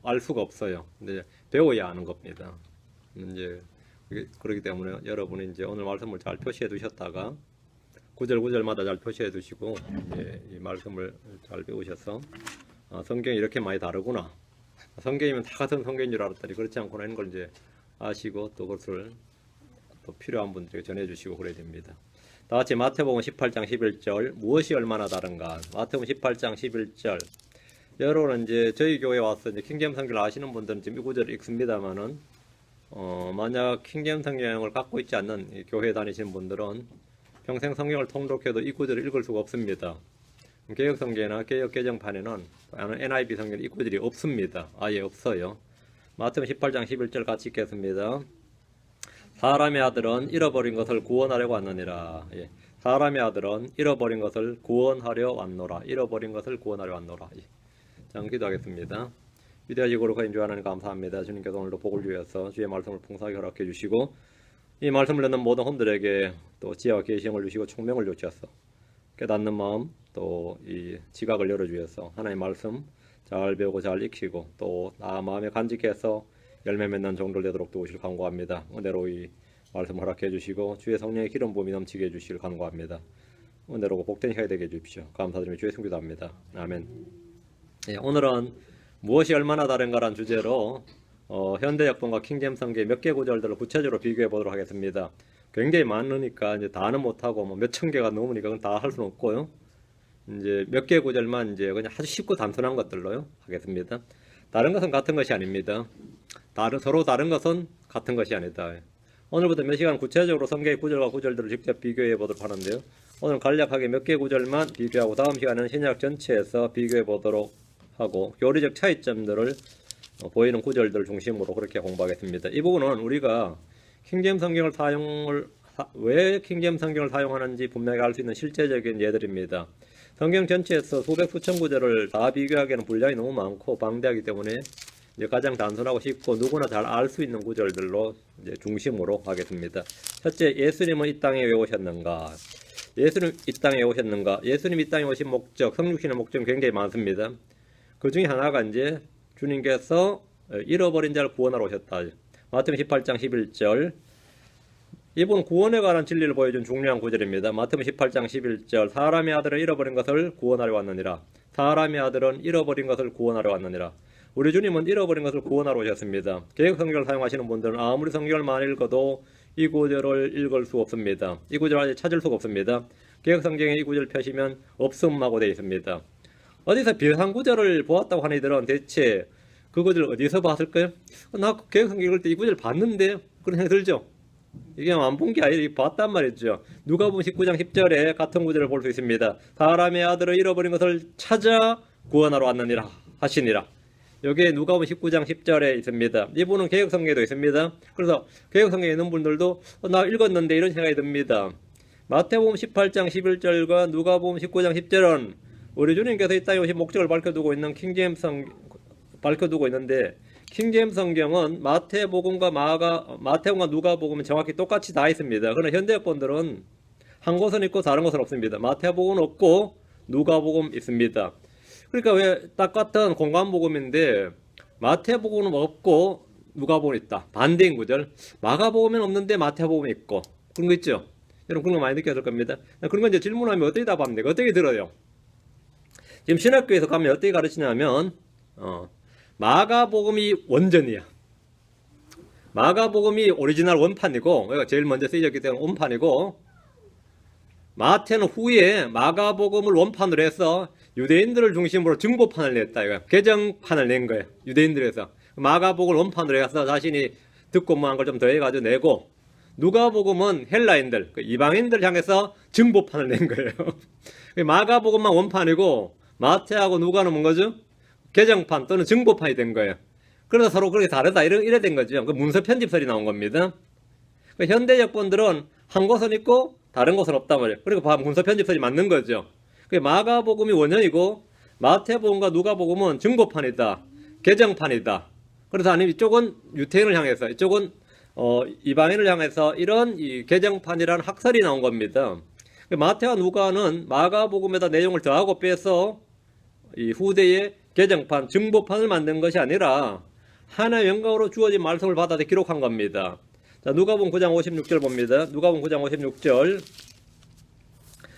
알 수가 없어요. 근데 배워야 하는 겁니다. 이제 그렇기 때문에 여러분이 이제 오늘 말씀을 잘 표시해 두셨다가 구절 구절마다 잘 표시해 두시고 이 말씀을 잘 배우셔서 성경이 이렇게 많이 다르구나. 성경이면 다 같은 성경인 줄 알았더니 그렇지 않구나 하는 걸 이제 아시고 또 그것을 또 필요한 분들에게 전해 주시고 그래야 됩니다. 다 같이 마태복음 18장 11절 무엇이 얼마나 다른가. 마태복음 18장 11절. 여러분은 이제 저희 교회 와서 이제 킹제임 성경을 아시는 분들은 지금 이 구절을 읽습니다만은 만약 킹제임 성경을 갖고 있지 않는 교회 다니시는 분들은 평생 성경을 통독해도 이 구절을 읽을 수가 없습니다. 개혁 성경이나 개혁 개정판에는 NIV 성경에 이 구절이 없습니다. 아예 없어요. 마태복음 18장 11절 같이 읽겠습니다. 사람의 아들은 잃어버린 것을 구원하려고 왔느니라. 사람의 아들은 잃어버린 것을 구원하려 왔노라. 잃어버린 것을 구원하려 왔노라. 자, 기도하겠습니다. 위대하시고 거룩하신 주 하나님 감사합니다. 주님께서 오늘도 복을 주셔서 주의 말씀을 풍성하게 허락해 주시고 이 말씀을 듣는 모든 혼들에게 또 지혜와 계시형을 주시고 총명을 주셔서 깨닫는 마음 또 이 지각을 열어주셔서 하나님 말씀 잘 배우고 잘 익히고 또 나 마음에 간직해서 열매 맺는 종들 되도록 도우실 간구합니다. 은혜로 이 말씀 허락해 주시고 주의 성령의 기름 부음이 넘치게 해주시길 간구합니다. 은혜로 복된 시간이 되게 해주십시오. 감사드리며 주의 성기도 합니다. 아멘. 오늘은 무엇이 얼마나 다른가라는 주제로 현대역본과 킹제임 성경의 몇 개 구절들을 구체적으로 비교해 보도록 하겠습니다. 굉장히 많으니까 이제 다는 못하고 몇 천 개가 넘으니까 그건 다 할 수는 없고요. 이제 몇 개 구절만 이제 그냥 아주 쉽고 단순한 것들로요 하겠습니다. 다른 것은 같은 것이 아닙니다. 서로 다른 것은 같은 것이 아니다. 오늘부터 몇 시간 구체적으로 성경의 구절과 구절들을 직접 비교해 보도록 하는데요. 오늘 간략하게 몇 개 구절만 비교하고 다음 시간에는 신약 전체에서 비교해 보도록 하고 교리적 차이점들을 보이는 구절들을 중심으로 그렇게 공부하겠습니다. 이 부분은 우리가 킹제임 성경을 왜 킹제임 성경을 사용하는지 분명히 알 수 있는 실제적인 예들입니다. 성경 전체에서 수백 수천 구절을 다 비교하기에는 분량이 너무 많고 방대하기 때문에 이제 가장 단순하고 쉽고 누구나 잘 알 수 있는 구절들로 이제 중심으로 하겠습니다. 첫째, 예수님은 이 땅에 왜 오셨는가? 예수님 이 땅에 오셨는가? 예수님 이 땅에 오신 목적, 성육신의 목적은 굉장히 많습니다. 그 중에 하나가 이제 주님께서 잃어버린 자를 구원하러 오셨다. 마태복음 18장 11절. 이분 구원에 관한 진리를 보여준 중요한 구절입니다. 마태복음 18장 11절. 사람의 아들은 잃어버린 것을 구원하려 왔느니라. 사람의 아들은 잃어버린 것을 구원하려 왔느니라. 우리 주님은 잃어버린 것을 구원하러 오셨습니다. 개혁 성경을 사용하시는 분들은 아무리 성경을 많이 읽어도 이 구절을 읽을 수 없습니다. 이 구절을 아직 찾을 수가 없습니다. 개혁 성경에 이 구절 펴시면 없음하고 되어 있습니다. 어디서 비슷한 구절을 보았다고 하는 이들은 대체 그 구절 어디서 봤을까요? 나 개혁 성경 읽을 때 이 구절 봤는데 그런 생각이 들죠? 이게 안 본 게 아니라 봤단 말이죠. 누가복음 19장 10절에 같은 구절을 볼 수 있습니다. 사람의 아들을 잃어버린 것을 찾아 구원하러 왔느니라 하시니라. 여기에 누가복음 19장 10절에 있습니다. 이분은 개혁 성경에도 있습니다. 그래서 개혁 성경에 있는 분들도 나 읽었는데 이런 생각이 듭니다. 마태복음 18장 11절과 누가복음 19장 10절은 우리 주님께서 이 땅에 오신 목적을 밝혀두고 있는 밝혀두고 있는데 킹제임 성경은 마태복음과 누가복음은 정확히 똑같이 다 있습니다. 그러나 현대역본들은 한 곳은 있고 다른 곳은 없습니다. 마태복음은 없고 누가복음 있습니다. 그러니까 왜 똑같은 공간복음인데 마태복음은 없고 누가복음은 있다. 반대인 구절. 마가복음은 없는데 마태복음은 있고 그런 거 있죠. 여러분 그런 거 많이 느꼈을 겁니다. 그런 건 이제 질문하면 어떻게 답합니까? 어떻게 들어요? 지금 신학교에서 가면 어떻게 가르치냐면 마가복음이 원전이야. 마가복음이 오리지널 원판이고 그러니까 제일 먼저 쓰여졌기 때문에 원판이고 마태는 후에 마가복음을 원판으로 해서 유대인들을 중심으로 증보판을 냈다. 이거 개정판을 낸 거예요. 유대인들에서 마가복음을 원판으로 해서 자신이 듣고 뭐한 걸 좀 더해가지고 내고 누가복음은 헬라인들, 이방인들 향해서 증보판을 낸 거예요. 마가복음만 원판이고 마태하고 누가는 뭔 거죠? 개정판 또는 증보판이 된 거예요. 그래서 서로 그렇게 다르다 이래 된 거죠. 그 문서 편집설이 나온 겁니다. 현대 역본들은 한 곳은 있고 다른 곳은 없단 말이에요. 그러니까 문서 편집설이 맞는 거죠. 마가복음이 원형이고 마태복음과 누가복음은 증보판이다, 개정판이다. 그래서 아니면 이쪽은 유태인을 향해서 이쪽은 이방인을 향해서 이런 이 개정판이라는 학설이 나온 겁니다. 마태와 누가는 마가복음에다 내용을 더하고 빼서 이 후대에 개정판, 증보판을 만든 것이 아니라 하나의 영광으로 주어진 말씀을 받아서 기록한 겁니다. 자, 누가복음 9장 56절 봅니다. 누가복음 9장 56절.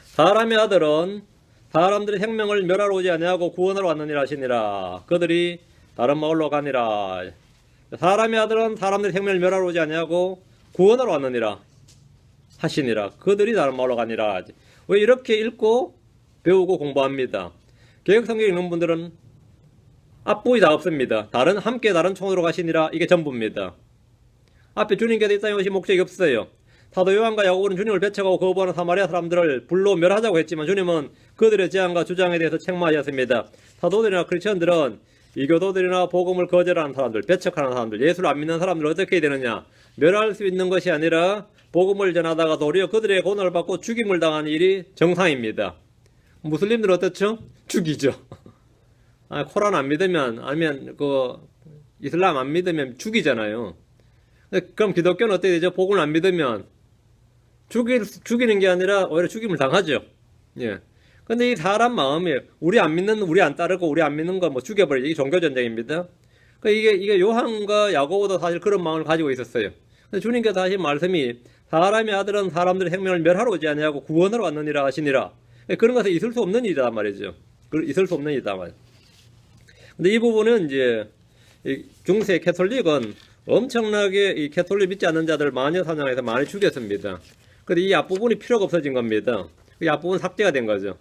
사람의 아들은 사람들의 생명을 멸하러 오지 아니하고 구원하러 왔느니라 하시니라. 그들이 다른 마을로 가니라. 사람의 아들은 사람들의 생명을 멸하러 오지 아니하고 구원하러 왔느니라 하시니라. 그들이 다른 마을로 가니라. 왜 이렇게 읽고 배우고 공부합니다. 개혁성경 읽는 분들은 앞부분이 다 없습니다. 함께 다른 총으로 가시니라. 이게 전부입니다. 앞에 주님께서 이 땅에 오신 목적이 없어요. 사도 요한과 야고보는 주님을 배척하고 거부하는 사마리아 사람들을 불로 멸하자고 했지만 주님은 그들의 제안과 주장에 대해서 책망하셨습니다. 사도들이나 크리스천들은 이교도들이나 복음을 거절하는 사람들, 배척하는 사람들, 예수를 안 믿는 사람들 어떻게 해야 되느냐? 멸할 수 있는 것이 아니라 복음을 전하다가 도리어 그들의 고난을 받고 죽임을 당하는 일이 정상입니다. 무슬림들은 어떻죠? 죽이죠. 코란 안 믿으면, 아니면 이슬람 안 믿으면 죽이잖아요. 그럼 기독교는 어떻게 되죠? 복음을 안 믿으면 죽이는 게 아니라 오히려 죽임을 당하죠. 예. 근데 이 사람 마음이 우리 안 따르고 우리 안 믿는 거 죽여버리죠. 이게 종교전쟁입니다. 이게 요한과 야고보도 사실 그런 마음을 가지고 있었어요. 근데 주님께서 하신 말씀이 사람의 아들은 사람들의 생명을 멸하러 오지 아니하고 구원하러 왔느니라 하시니라. 그런 것은 있을 수 없는 일이다 말이죠. 있을 수 없는 일이다 말이죠. 근데 이 부분은 이제 중세 캐톨릭은 엄청나게 이 캐톨릭 믿지 않는 자들 마녀 사냥해서 많이 죽였습니다. 근데 이 앞부분이 필요가 없어진 겁니다. 이 앞부분 삭제가 된 거죠.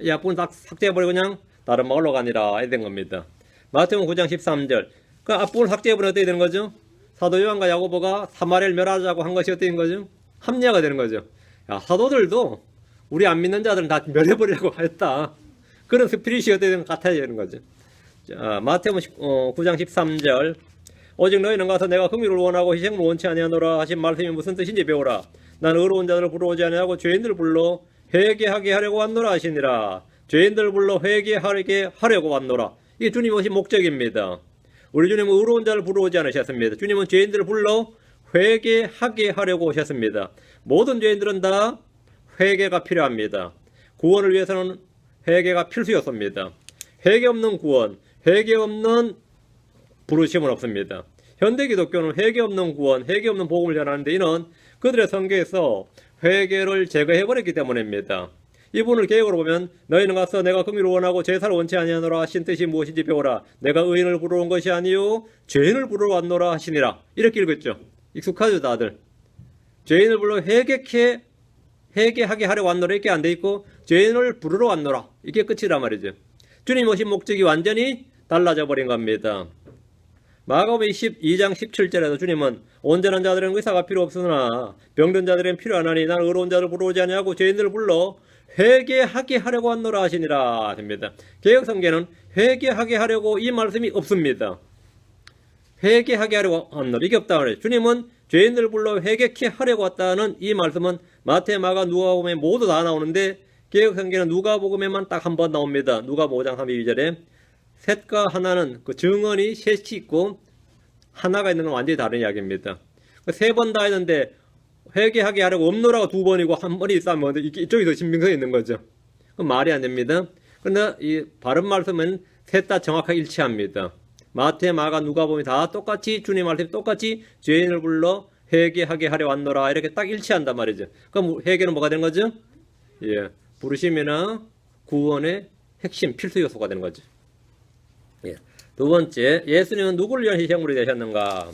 이 앞부분 삭제해버리고 그냥 다른 마을로 가니라 해야 된 겁니다. 마태복음 9장 13절. 그 앞부분을 삭제해버리면 어떻게 되는 거죠? 사도 요한과 야고보가 사마리아를 멸하자고 한 것이 어떻게 된 거죠? 합리화가 되는 거죠. 사도들도 우리 안 믿는 자들은 다 멸해버리려고 했다. 그런 스피릿이 어떻게 되는 같아야 되는 거죠. 자, 마태복음 9장 13절. 오직 너희는 가서 내가 긍휼을 원하고 희생을 원치 아니하노라 하신 말씀이 무슨 뜻인지 배우라. 나는 의로운 자들을 부르지 아니하고 죄인들을 불러 회개하게 하려고 왔노라 하시니라. 죄인들을 불러 회개하게 하려고 왔노라. 이게 주님 오신 목적입니다. 우리 주님은 의로운 자를 부르지 않으셨습니다. 주님은 죄인들을 불러 회개하게 하려고 오셨습니다. 모든 죄인들은 다 회개가 필요합니다. 구원을 위해서는 회개가 필수였습니다. 회개 없는 구원, 회개 없는 부르심은 없습니다. 현대 기독교는 회개 없는 구원, 회개 없는 복음을 전하는데 이는 그들의 성경에서 회개를 제거해버렸기 때문입니다. 이분을 개혁으로 보면 너희는 가서 내가 긍휼을 원하고 제사를 원치 아니하노라 하신 뜻이 무엇인지 배우라. 내가 의인을 부르러 온 것이 아니요 죄인을 부르러 왔노라 하시니라. 이렇게 읽었죠. 익숙하죠 다들. 죄인을 불러 회개하게 하려고 왔노라 이렇게 안 돼 있고 죄인을 부르러 왔노라 이게 끝이란 말이죠. 주님 오신 목적이 완전히 달라져 버린 겁니다. 마가복음 22장 17절에도 주님은 온전한 자들은 의사가 필요 없으나 병든 자들은 필요하나니 나는 의로운 자를 부르지 아니하고 죄인들을 불러 회개하게 하려고 왔노라 하시니라 됩니다. 개혁성경에는 회개하게 하려고 이 말씀이 없습니다. 회개하게 하려고 왔노라 이게 없다 말이에요. 주님은 죄인들을 불러 회개케 하려고 왔다는 이 말씀은 마태, 마가, 누가복음에 모두 다 나오는데 개혁성경은 누가복음에만 딱 한 번 나옵니다. 누가복음 5장 32절에 셋과 하나는 그 증언이 셋이 있고 하나가 있는 건 완전히 다른 이야기입니다. 세 번 다 했는데 회개하게 하려고 없노라고 두 번이고 한 번이 있으면 이쪽이 더 신빙성이 있는 거죠. 그건 말이 안 됩니다. 그런데 이 바른 말씀은 셋 다 정확하게 일치합니다. 마태, 마가, 누가복음이 다 똑같이 주님 말씀이 똑같이 죄인을 불러 회개하게 하려 왔노라 이렇게 딱 일치한단 말이죠. 그럼 회개는 뭐가 되는 거죠? 예, 부르심이나 구원의 핵심 필수 요소가 되는 거죠. 예. 두 번째, 예수님은 누구를 위한 희생물이 되셨는가?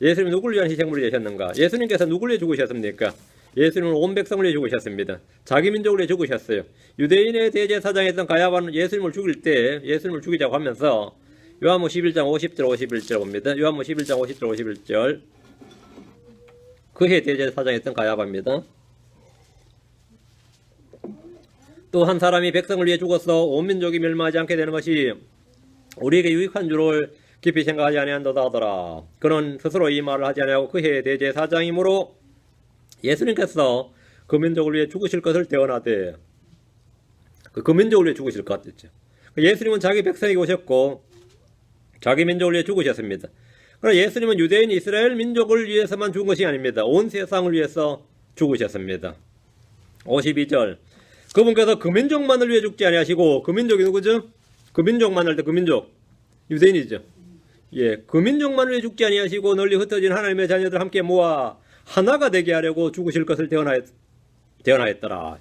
예수님이 누구를 위한 희생물이 되셨는가? 예수님께서 누구를 위해 죽으셨습니까? 예수님은 온 백성을 위해 죽으셨습니다. 자기 민족을 위해 죽으셨어요. 유대인의 대제사장이었던 가야바는 예수님을 죽이자고 하면서 요한복음 11장 50절 51절 봅니다. 요한복음 11장 50절 51절 그해 대제사장이었던 가야바입니다. 또 한 사람이 백성을 위해 죽어서 온 민족이 멸망하지 않게 되는 것이 우리에게 유익한 줄을 깊이 생각하지 아니한도다 하더라. 그는 스스로 이 말을 하지 아니하고 그해 대제사장이므로 예수님께서 그 민족을 위해 죽으실 것을 대언하되 그 민족을 위해 죽으실 것 같았죠. 예수님은 자기 백성에게 오셨고 자기 민족을 위해 죽으셨습니다. 그러나 예수님은 유대인 이스라엘 민족을 위해서만 죽은 것이 아닙니다. 온 세상을 위해서 죽으셨습니다. 52절 그분께서 그 민족만을 위해 죽지 아니하시고 그 민족이 누구죠? 그 민족만 할 때 그 민족 유대인이죠. 예, 그 민족만을 죽지 아니하시고 널리 흩어진 하나님의 자녀들 함께 모아 하나가 되게 하려고 죽으실 것을 대언하였더라.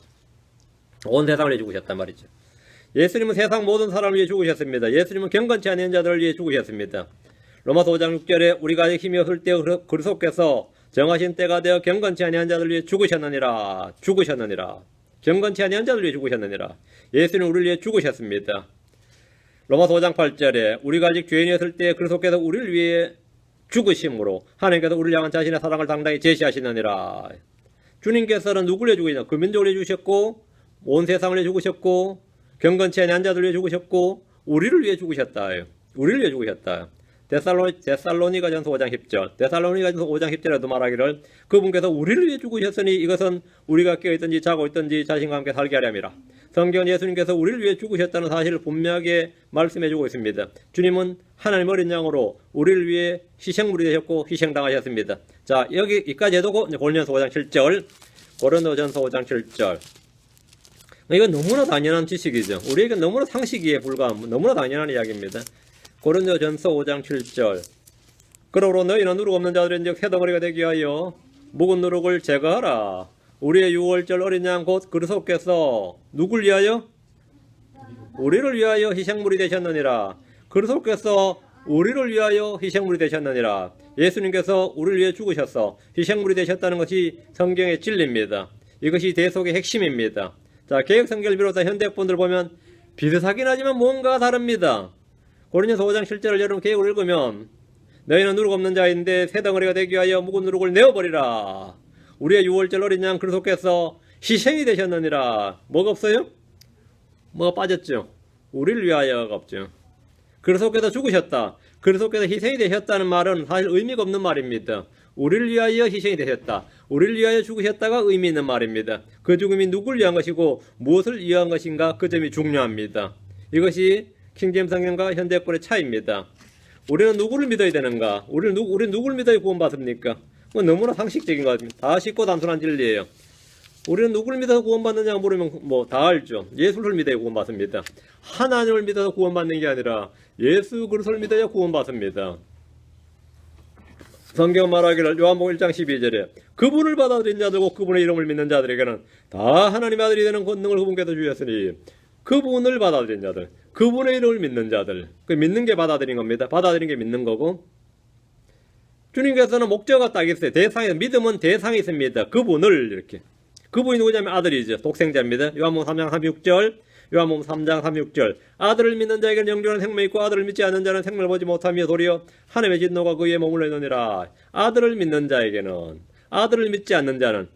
온 세상을 위해 죽으셨단 말이죠. 예수님은 세상 모든 사람을 위해 죽으셨습니다. 예수님은 경건치 않은 자들을 위해 죽으셨습니다. 로마서 5장 6절에 우리가 아직 힘이 없을 때 그리스도께서 정하신 때가 되어 경건치 아니한 자들 위해 죽으셨느니라. 경건치 아니한 자들 위해 죽으셨느니라. 예수님은 우리를 위해 죽으셨습니다. 로마서 5장 8절에 우리가 아직 죄인이었을 때 그리스도께서 우리를 위해 죽으심으로 하나님께서 우리를 향한 자신의 사랑을 당당히 제시하시느니라. 주님께서는 누구를 위해 죽으셨냐? 그 민족을 위해 죽으셨고 온 세상을 위해 죽으셨고 경건치 아니한 자들 위해 죽으셨고 우리를 위해 죽으셨다. 우리를 위해 죽으셨다. 데살로니가전서 5장 10절 데살로니가전서 5장 10절에도 말하기를 그분께서 우리를 위해 죽으셨으니 이것은 우리가 깨어있든지 자고 있든지 자신과 함께 살게 하려 함이라. 성경은 예수님께서 우리를 위해 죽으셨다는 사실을 분명하게 말씀해주고 있습니다. 주님은 하나님 어린 양으로 우리를 위해 희생물이 되셨고 희생당하셨습니다. 자, 여기까지 해도 고린도전서 5장 7절 고린도전서 5장 7절 이건 너무나 당연한 지식이죠. 우리에게 너무나 상식이에 불과한 너무나 당연한 이야기입니다. 고린도전서 5장 7절 그러므로 너희는 누룩 없는 자들인즉 새덩어리가 되기 위하여 묵은 누룩을 제거하라. 우리의 유월절 어린 양 곧 그리스도께서 누굴 위하여? 우리를 위하여 희생물이 되셨느니라. 그리스도께서 우리를 위하여 희생물이 되셨느니라. 예수님께서 우리를 위해 죽으셔서 희생물이 되셨다는 것이 성경의 진리입니다. 이것이 대속의 핵심입니다. 자, 개혁성경을 비롯한 현대분들 보면 비슷하긴 하지만 뭔가 다릅니다. 고린도전서 5장 7절을 여러분 개혁을 읽으면 너희는 누룩 없는 자인데 새덩어리가 되기 위하여 묵은 누룩을 내어버리라. 우리의 유월절 어린 양 그리스도께서 희생이 되셨느니라. 뭐가 없어요? 뭐가 빠졌죠? 우리를 위하여가 없죠. 그리스도께서 죽으셨다. 그리스도께서 희생이 되셨다는 말은 사실 의미가 없는 말입니다. 우리를 위하여 희생이 되셨다. 우리를 위하여 죽으셨다가 의미 있는 말입니다. 그 죽음이 누구를 위한 것이고 무엇을 위한 것인가 그 점이 중요합니다. 이것이 킹제임스 성경과 현대권의 차이입니다. 우리는 누구를 믿어야 되는가? 우리는 누구를 믿어야 구원받습니까? 너무나 상식적인 것 같습니다. 다 쉽고 단순한 진리예요. 우리는 누구를 믿어서 구원받느냐 물으면 다 알죠. 예수를 믿어야 구원받습니다. 하나님을 믿어서 구원받는 게 아니라 예수 그리스도를 믿어야 구원받습니다. 성경 말하기를 요한복음 1장 12절에 그분을 받아들인 자들과 그분의 이름을 믿는 자들에게는 다 하나님의 아들이 되는 권능을 그분께서 주셨으니 그분을 받아들인 자들, 그분의 이름을 믿는 자들, 그 믿는 게 받아들인 겁니다. 받아들인 게 믿는 거고 주님께서는 목적가 딱 있어요. 대상에 믿음은 대상이 있습니다. 그분을 이렇게 그분이 누구냐면 아들이죠. 독생자입니다. 요한복음 3장 36절 요한복음 3장 36절 아들을 믿는 자에게는 영존한 생명이 있고 아들을 믿지 않는 자는 생명을 보지 못하며 도리어 하나님의 진노가 그 위에 머물러 있느니라. 아들을 믿는 자에게는 아들을 믿지 않는 자는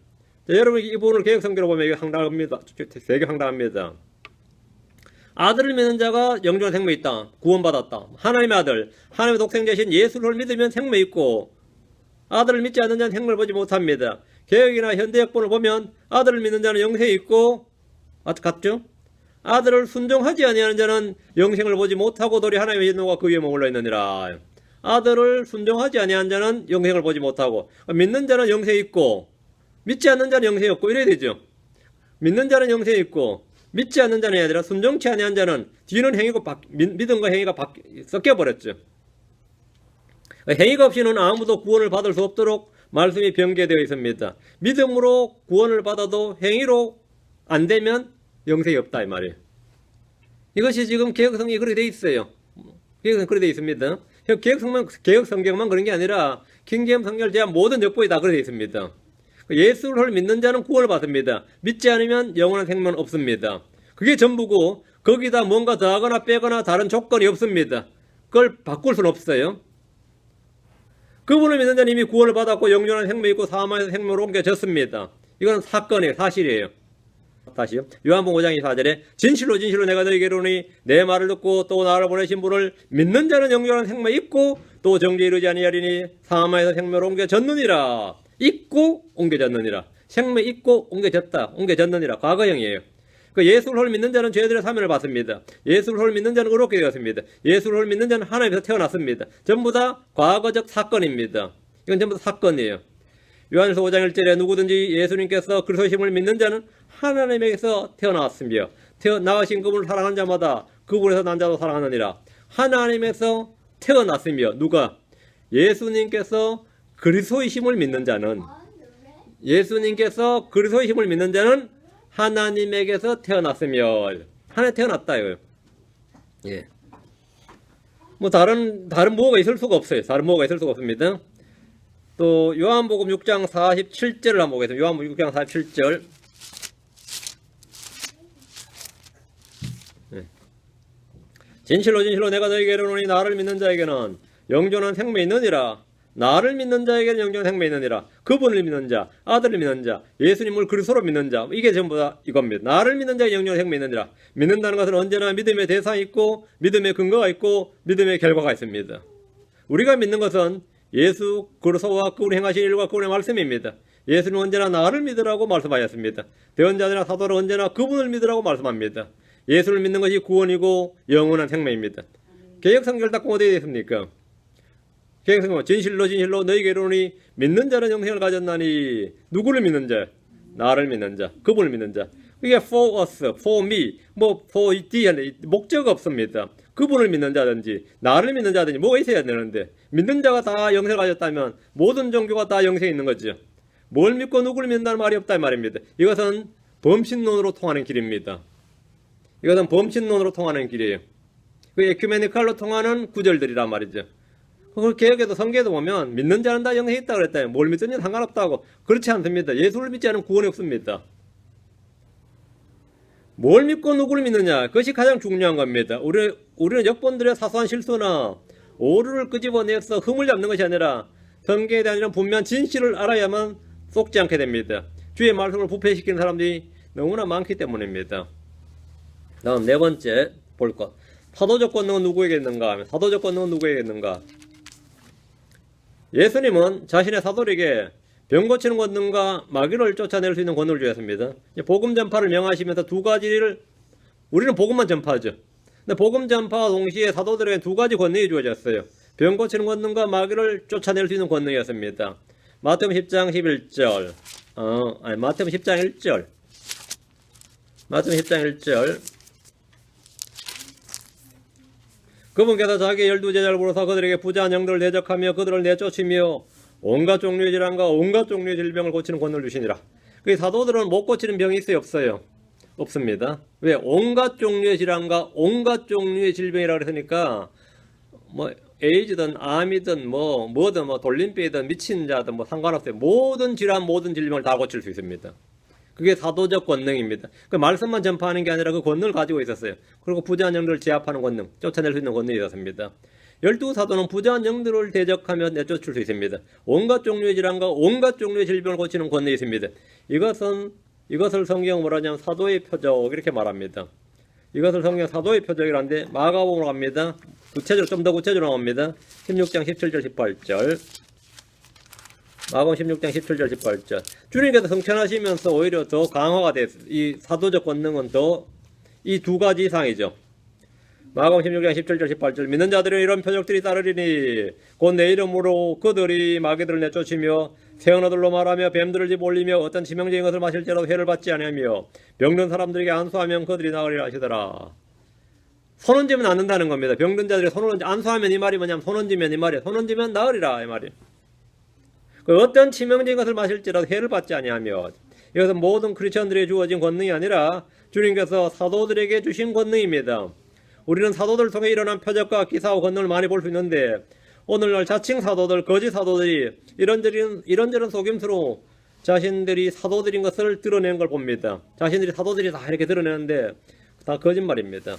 자, 여러분 이 부분을 개혁성경으로 보면 이게 황당합니다. 되게 황당합니다. 아들을 믿는 자가 영존한 생명이 있다. 구원받았다. 하나님의 아들, 하나님의 독생자신 예수를 믿으면 생명이 있고 아들을 믿지 않는 자는 생명을 보지 못합니다. 개혁이나 현대역본을 보면 아들을 믿는 자는 영생이 있고 같죠? 아들을 순종하지 아니하는 자는 영생을 보지 못하고 도리 하나님의 진노가 그 위에 머물러 있느니라. 아들을 순종하지 아니하는 자는 영생을 보지 못하고 믿는 자는 영생이 있고 믿지 않는 자는 영생이 없고 이래야 되죠. 믿는 자는 영생이 있고 믿지 않는 자는 아니라 순종치 아니한 자는 뒤는 행위고 믿음과 행위가 섞여버렸죠. 행위가 없이는 아무도 구원을 받을 수 없도록 말씀이 변개되어 있습니다. 믿음으로 구원을 받아도 행위로 안 되면 영생이 없다 이 말이에요. 이것이 지금 개혁성경이 그렇게 되어 있어요. 개혁성경이 그렇게 되어 있습니다. 개혁성경만 그런 게 아니라 킹제임스 성경을 제한 모든 역보에 다 그렇게 되어 있습니다. 예수를 믿는 자는 구원을 받습니다. 믿지 않으면 영원한 생명은 없습니다. 그게 전부고 거기다 뭔가 더하거나 빼거나 다른 조건이 없습니다. 그걸 바꿀 수는 없어요. 그분을 믿는 자는 이미 구원을 받았고 영원한 생명이 있고 사망에서 생명으로 옮겨졌습니다. 이건 사건이에요. 사실이에요. 다시요. 요한복음 5장 24절에 진실로 진실로 내가 너희에게 이르노니 내 말을 듣고 또 나를 보내신 분을 믿는 자는 영원한 생명이 있고 또 정죄에 이르지 아니하리니 사망에서 생명으로 옮겨졌느니라. 있고 옮겨졌느니라. 생명 있고 옮겨졌느니라. 과거형이에요. 그 예수를 믿는 자는 죄들의 사면을 받습니다. 예수를 믿는 자는 의롭게 되었습니다. 예수를 믿는 자는 하나님에서 태어났습니다. 전부 다 과거적 사건입니다. 이건 전부 다 사건이에요. 요한일서 5장 1절에 누구든지 예수님께서 그리스도심을 믿는 자는 하나님에게서 태어나왔으며 나으신 그분을 사랑하는 자마다 그분에서 난 자도 살아나느니라. 하나님에서 태어났으며 누가? 예수님께서 그리스도의 힘을 믿는 자는 예수님께서 그리스도의 힘을 믿는 자는 하나님에게서 태어났으며 하나님 태어났다요. 예. 뭐 다른 뭐가 있을 수가 없어요. 다른 뭐가 있을 수가 없습니다. 또 요한복음 6장 47절을 한번 보겠습니다. 요한복음 6장 47절. 진실로 진실로 내가 너희에게 이르노니 나를 믿는 자에게는 영존한 생명이 있느니라. 나를 믿는 자에게는 영존한 생명이 있느니라. 그분을 믿는 자, 아들을 믿는 자, 예수님을 그리스도로 믿는 자, 이게 전부 다 이겁니다. 나를 믿는 자에게 영존한 생명이 있느니라. 믿는다는 것은 언제나 믿음의 대상이 있고 믿음의 근거가 있고 믿음의 결과가 있습니다. 우리가 믿는 것은 예수 그리스도와 그분이 행하신 일과 그분의 말씀입니다. 예수는 언제나 나를 믿으라고 말씀하였습니다. 대언자들이나 사도는 언제나 그분을 믿으라고 말씀합니다. 예수를 믿는 것이 구원이고 영원한 생명입니다. 개혁성경을 딱 어디에 있습니까? 개혁성경 진실로 진실로 너희에게 이르노니 믿는 자는 영생을 가졌나니 누구를 믿는 자? 나를 믿는 자, 그분을 믿는 자. 이게 for us, for me, 뭐 for thee 목적 없습니다. 그분을 믿는 자든지 나를 믿는 자든지 뭐가 있어야 되는데 믿는 자가 다 영생을 가졌다면 모든 종교가 다 영생이 있는 거죠. 뭘 믿고 누구를 믿는다는 말이 없다 이 말입니다. 이것은 범신론으로 통하는 길입니다. 이것은 범신론으로 통하는 길이에요. 그 에큐메니칼로 통하는 구절들이란 말이죠. 그 개혁에도 성경에도 보면 믿는 자는 다 영생이 있다고 그랬다요. 뭘 믿든지 상관없다고. 그렇지 않습니다. 예수를 믿지 않으면 구원이 없습니다. 뭘 믿고 누구를 믿느냐, 그것이 가장 중요한 겁니다. 우리는 역본들의 사소한 실수나 오류를 끄집어내서 흠을 잡는 것이 아니라 성경에 대한 이런 분명한 진실을 알아야만 속지 않게 됩니다. 주의 말씀을 부패시키는 사람들이 너무나 많기 때문입니다. 다음 네 번째 볼 것. 사도적 권능은 누구에게 있는가? 사도적 권능은 누구에게 있는가? 예수님은 자신의 사도에게 병 고치는 권능과 마귀를 쫓아낼 수 있는 권능을 주었습니다. 복음 전파를 명하시면서 두 가지를 우리는 복음만 전파하죠. 근데 복음 전파와 동시에 사도들에게 두 가지 권능이 주어졌어요. 병 고치는 권능과 마귀를 쫓아낼 수 있는 권능이었습니다. 마태복음 10장 11절. 마태복음 10장 1절. 마태복음 10장 1절. 그분께서 자기 12제자를 부르사 그들에게 부자한 영들을 대적하며 그들을 내쫓으며 온갖 종류의 질환과 온갖 종류의 질병을 고치는 권능을 주시니라. 그 사도들은 못 고치는 병이 있어요? 없어요? 없습니다. 왜? 온갖 종류의 질환과 온갖 종류의 질병이라고 그랬으니까 뭐 에이즈든 암이든 뭐든 돌림병이든 미친 자든 뭐 상관없어요. 모든 질환 모든 질병을 다 고칠 수 있습니다. 그게 사도적 권능입니다. 그 말씀만 전파하는 게 아니라 그 권능을 가지고 있었어요. 그리고 부자한 영들을 제압하는 권능, 쫓아낼 수 있는 권능이 있었습니다. 12사도는 부자한 영들을 대적하며 내쫓을 수 있습니다. 온갖 종류의 질환과 온갖 종류의 질병을 고치는 권능이 있습니다. 이것을 성경 뭐라냐면 사도의 표적 이렇게 말합니다. 이것을 성경 사도의 표적이라는데 마가복음으로 갑니다. 좀 더 구체적으로 나옵니다. 16장 17절 18절. 마가복음 16장 17절 18절. 주님께서 성천하시면서 오히려 더 강화가 됐어요. 이 사도적 권능은 더 이 두 가지 이상이죠. 마가복음 16장 17절 18절. 믿는 자들은 이런 표적들이 따르리니 곧 내 이름으로 그들이 마귀들을 내쫓으며 새 언어들로 말하며 뱀들을 집어올리며 어떤 치명적인 것을 마실지라도 해를 받지 아니하며 병든 사람들에게 안수하면 그들이 나으리라 하시더라. 손언지면 낫는다는 겁니다. 병든 자들이 안수하면 이 말이 뭐냐면 손언지면 이 말이에요. 손언지면 나으리라 이 말이에요. 어떤 치명적인 것을 마실지라도 해를 받지 아니하며, 이것은 모든 크리스천들에게 주어진 권능이 아니라 주님께서 사도들에게 주신 권능입니다. 우리는 사도들을 통해 일어난 표적과 기사와 권능을 많이 볼 수 있는데 오늘날 자칭 사도들, 거짓 사도들이 이런저런 속임수로 자신들이 사도들인 것을 드러내는 걸 봅니다. 자신들이 사도들이 다 이렇게 드러내는데 다 거짓말입니다.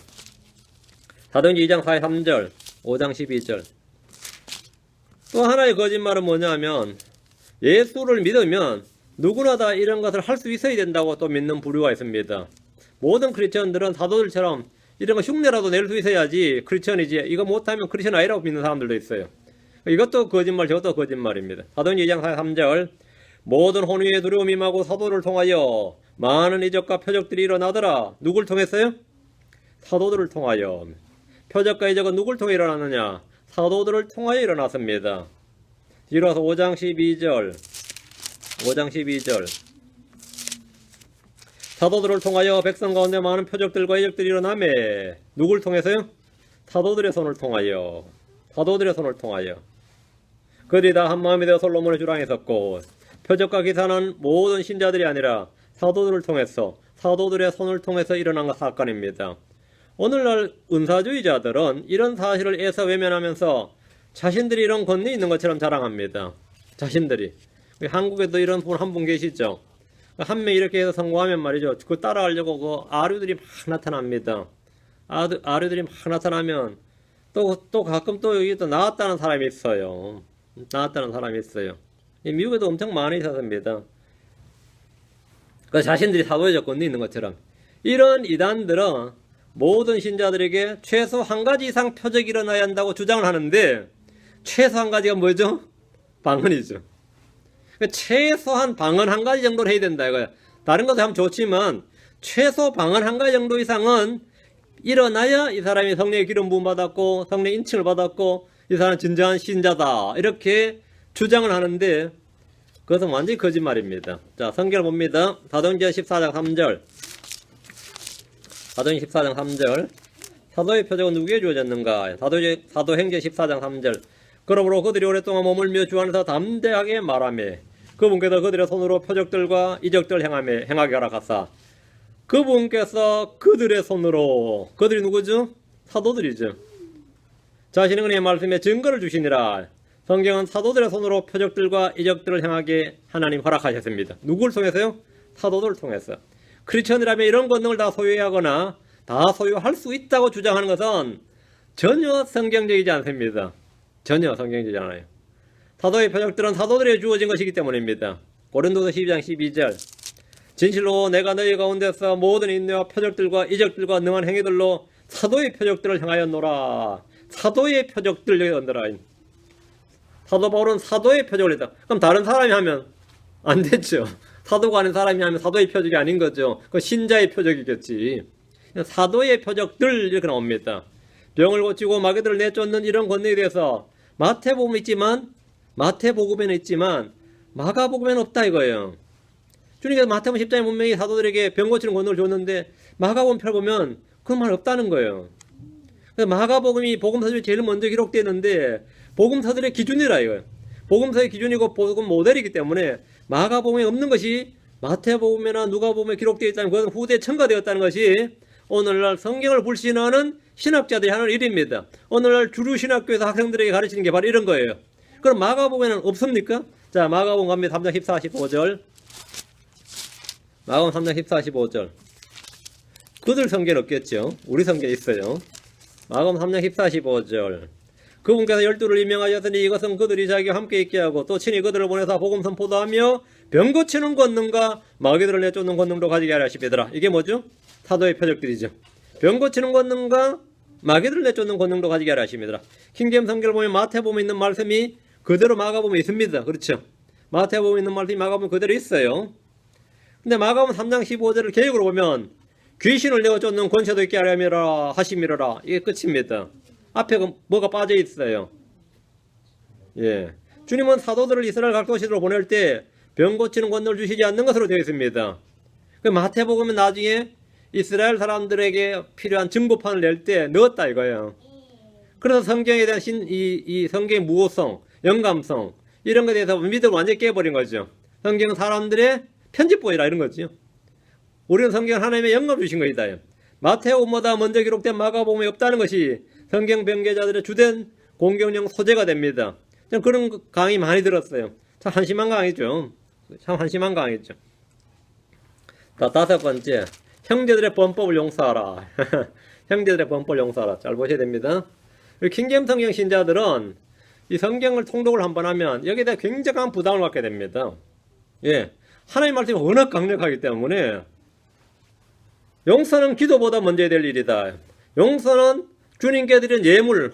사도행전 2장 43절, 5장 12절. 또 하나의 거짓말은 뭐냐면 예수를 믿으면 누구나 다 이런 것을 할 수 있어야 된다고 또 믿는 부류가 있습니다. 모든 크리스천들은 사도들처럼 이런 거 흉내라도 낼 수 있어야지 크리스천이지, 이거 못하면 크리스천 아니라고 믿는 사람들도 있어요. 이것도 거짓말, 저것도 거짓말입니다. 사도행전 2장 43절. 모든 혼위의 두려움이 임하고 사도를 통하여 많은 이적과 표적들이 일어나더라. 누굴 통했어요? 사도들을 통하여. 표적과 이적은 누굴 통해 일어났느냐? 사도들을 통하여 일어났습니다. 뒤로 와서 5장 12절. 사도들을 통하여 백성 가운데 많은 표적들과 이적들이 일어나매 누굴 통해서요? 사도들의 손을 통하여. 사도들의 손을 통하여. 그들이 다 한마음이 되어 솔로몬의 주랑에 섰고 표적과 기사는 모든 신자들이 아니라 사도들을 통해서 사도들의 손을 통해서 일어난 사건입니다. 오늘날 은사주의자들은 이런 사실을 애써 외면하면서 자신들이 이런 권능이 있는 것처럼 자랑합니다. 자신들이. 한국에도 이런 분 한 분 계시죠. 한 명 이렇게 해서 성공하면 말이죠. 그 따라하려고 그 아류들이 막 나타납니다. 아류들이 막 나타나면 또 가끔 또 여기 또 나왔다는 사람이 있어요. 나왔다는 사람이 있어요. 미국에도 엄청 많이 있었습니다. 그 자신들이 사도의 조건이 있는 것처럼. 이런 이단들은 모든 신자들에게 최소 한 가지 이상 표적이 일어나야 한다고 주장을 하는데 최소 한 가지가 뭐죠? 방언이죠. 최소한 방언 한 가지 정도는 해야 된다 이거야. 다른 것도 하면 좋지만 최소 방언 한 가지 정도 이상은 일어나야 이 사람이 성령의 기름 부음 받았고 성령 인칭을 받았고 이 사람은 진정한 신자다 이렇게 주장을 하는데 그것은 완전히 거짓말입니다. 자, 성경을 봅니다. 사도행전 14장 3절. 사도행전 14장 3절. 사도의 표적은 누구에게 주어졌는가? 사도행전 14장 3절. 그러므로 그들이 오랫동안 머물며 주 안에서 담대하게 말하며 그분께서 그들의 손으로 표적들과 이적들 행하게 하라 하사. 그분께서 그들의 손으로, 그들이 누구죠? 사도들이죠. 자신의 은혜의 말씀에 증거를 주시니라. 성경은 사도들의 손으로 표적들과 이적들을 행하게 하나님 허락하셨습니다. 누구를 통해서요? 사도들을 통해서. 크리스천이라면 이런 권능을 다 소유하거나 다 소유할 수 있다고 주장하는 것은 전혀 성경적이지 않습니다. 전혀 성경적이지 않아요. 사도의 표적들은 사도들에게 주어진 것이기 때문입니다. 고린도서 12장 12절. 진실로 내가 너희 가운데서 모든 인내와 표적들과 이적들과 능한 행위들로 사도의 표적들을 행하였노라. 사도의 표적들 여기 얹어라. 사도 바울은 사도의 표적을 했다. 그럼 다른 사람이 하면 안 됐죠. 사도가 아닌 사람이 하면 사도의 표적이 아닌 거죠. 그 신자의 표적이겠지. 사도의 표적들 이렇게 나옵니다. 병을 고치고 마귀들을 내쫓는 이런 권능에 대해서 마태복음에는 있지만 마가복음에는 없다 이거예요. 주님께서 마태복음 10장에 분명히 사도들에게 병 고치는 권능을 줬는데 마가복음 펴보면 그 말 없다는 거예요. 마가복음이 복음서들이 제일 먼저 기록되는데 복음서들의 기준이라 이거예요. 복음서의 기준이고 복음 모델이기 때문에 마가복음에 없는 것이 마태복음이나 누가복음에 기록되어 있다는 것은 후대에 첨가되었다는 것이 오늘날 성경을 불신하는 신학자들이 하는 일입니다. 오늘날 주류신학교에서 학생들에게 가르치는 게 바로 이런 거예요. 그럼 마가복음에는 없습니까? 자, 마가복음 갑니다. 3장 14, 15절. 마가복음 3장 14, 15절. 그들 성경에 없겠죠. 우리 성경에 있어요. 마가복음 3장 14, 15절. 그분께서 12를 임명하셨으니 이것은 그들이 자기와 함께 있게 하고 또 친히 그들을 보내서 복음 선포도 하며 병 고치는 권능과 마귀들을 내쫓는 권능도 가지게 하려 하시더라. 이게 뭐죠? 사도의 표적들이죠. 병 고치는 권능과 마귀들을 내쫓는 권능도 가지게 하려 하십니다. 킹제임 성경을 보면 마태복음에 있는 말씀이 그대로 마가복음에 있습니다. 그렇죠? 마태복음에 있는 말씀이 마가복음에 그대로 있어요. 근데 마가복음 3장 15절을 개역으로 보면 귀신을 내어 쫓는 권세도 있게 하려 하심이라. 이게 끝입니다. 앞에 뭐가 빠져 있어요. 예. 주님은 사도들을 이스라엘 각 도시로 보낼 때 병 고치는 권능을 주시지 않는 것으로 되어 있습니다. 그 마태복음은 나중에 이스라엘 사람들에게 필요한 증거판을 낼 때 넣었다 이거예요. 그래서 성경에 대한 이 성경의 무호성, 영감성 이런 것에 대해서 믿음을 완전히 깨버린 거죠. 성경은 사람들의 편집본이라 이런 거죠. 우리는 성경을 하나님의 영감 주신 것이다. 마태복음보다 먼저 기록된 마가복음에 없다는 것이 성경 변개자들의 주된 공경용 소재가 됩니다. 그런 강의 많이 들었어요. 참 한심한 강의죠. 참 한심한 강의죠. 자, 5번째. 형제들의 범법을 용서하라. 형제들의 범법을 용서하라. 잘 보셔야 됩니다. 킹제임 성경 신자들은 이 성경을 통독을 한번 하면 여기에 대해 굉장한 부담을 갖게 됩니다. 예. 하나님 말씀이 워낙 강력하기 때문에 용서는 기도보다 먼저 될 일이다. 용서는 주님께 드린 예물,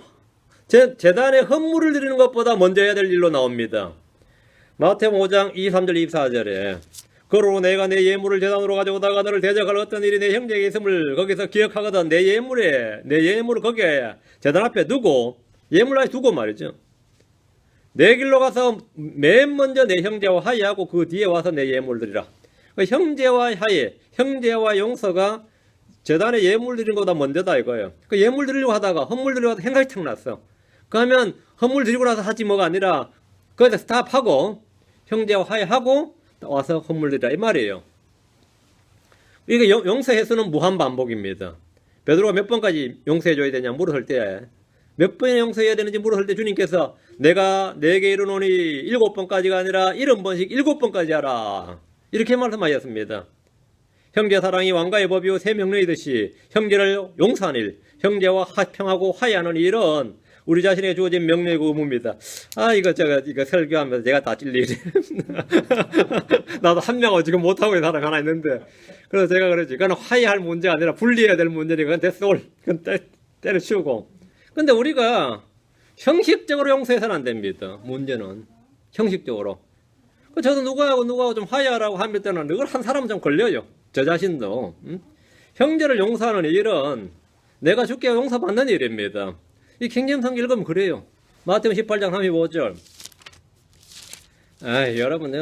제단에 헌물을 드리는 것보다 먼저 해야 될 일로 나옵니다. 마태복음 5장 23절 24절에 그러므로 내가 내 예물을 제단으로 가져오다가 너를 대적할 어떤 일이 내 형제에게 있음을 거기서 기억하거든 내 예물을 거기에 제단 앞에 두고 예물 앞에 두고 말이죠. 내 길로 가서 맨 먼저 내 형제와 화해하고 그 뒤에 와서 내 예물을 드리라. 그 형제와 화해, 형제와 용서가 재단에 예물 드리는 것보다 먼저다 이거예요. 그 예물 드리려고 하다가 헌물 드리려고 하다가 생각이 탁 났어. 그러면 헌물 드리고 나서 하지 뭐가 아니라 거기서 스탑하고 형제와 화해하고 와서 헌물 드리라 이 말이에요. 이게 용서 횟수는 무한 반복입니다. 베드로가 몇 번까지 용서해줘야 되냐 물었을 때 몇 번에 용서해야 되는지 물었을 때 주님께서 내가 내게 이르노니 7번까지가 아니라 70번씩 7번까지 하라 이렇게 말씀하셨습니다. 형제 사랑이 왕가의 법이요 새 명령이듯이 형제를 용서하는 일, 형제와 화평하고 화해하는 일은 우리 자신에게 주어진 명령이고 의무입니다. 이거 설교하면서 제가 다 찔리지. 나도 한 명하고 지금 못하고 있는 사람 하나 있는데, 그래서 제가 그러지. 그건 화해할 문제가 아니라 분리해야 될 문제니까, 그건 됐어. 그건 때려치우고. 근데 우리가 형식적으로 용서해서는 안 됩니다. 문제는. 형식적으로. 저도 누구하고 좀 화해하라고 하면 때는 이걸 한 사람은 좀 걸려요. 저 자신도. 형제를 용서하는 일은 내가 죽게 용서받는 일입니다. 이 킹잼성 읽으면 그래요. 마태복음 18장 35절. 여러분,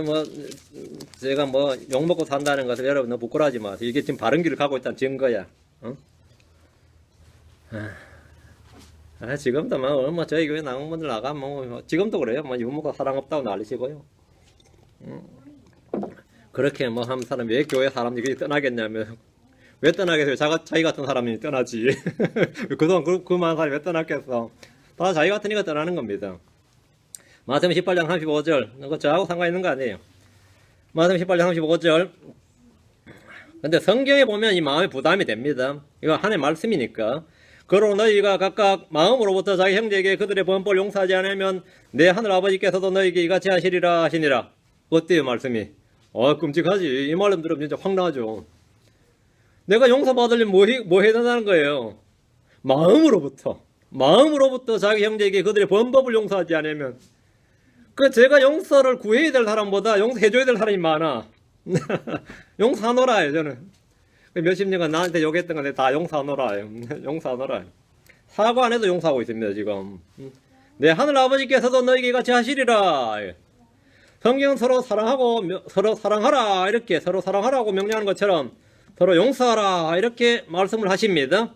제가 욕먹고 산다는 것을 여러분 너무 부끄러워하지 마세요. 이게 지금 바른 길을 가고 있다는 증거야. 지금도 저희 교회 나온 분들 나가면, 지금도 그래요. 유목과 사랑 없다고 난리시고요. 그렇게 한 사람이 왜 교회 사람들이 떠나겠냐면, 왜 떠나겠어요? 자기 같은 사람이 떠나지. 그동안 그 많은 사람이 왜 떠났겠어? 다 자기 같은 이가 떠나는 겁니다. 마태복음 18장 35절. 그거 저하고 상관있는 거 아니에요. 마태복음 18장 35절. 근데 성경에 보면 이 마음의 부담이 됩니다. 이거 하나님의 말씀이니까. 그러므로 너희가 각각 마음으로부터 자기 형제에게 그들의 범법을 용서하지 않으면 내 하늘 아버지께서도 너희에게 이같이 하시리라 하시니라. 어때요 말씀이? 끔찍하지. 이 말씀 들으면 진짜 황당하죠. 내가 용서받으려면 뭐 해야 된다는 거예요? 마음으로부터 자기 형제에게 그들의 범법을 용서하지 않으면, 제가 용서를 구해야 될 사람보다 용서해줘야 될 사람이 많아. 용서하노라, 저는. 몇십 년간 나한테 욕했던 건데 다 용서하노라. 용서하노라. 사과 안 해도 용서하고 있습니다, 지금. 내 하늘 아버지께서도 너희에게 같이 하시리라. 성경은 서로 사랑하라. 이렇게 서로 사랑하라고 명령하는 것처럼 서로 용서하라. 이렇게 말씀을 하십니다.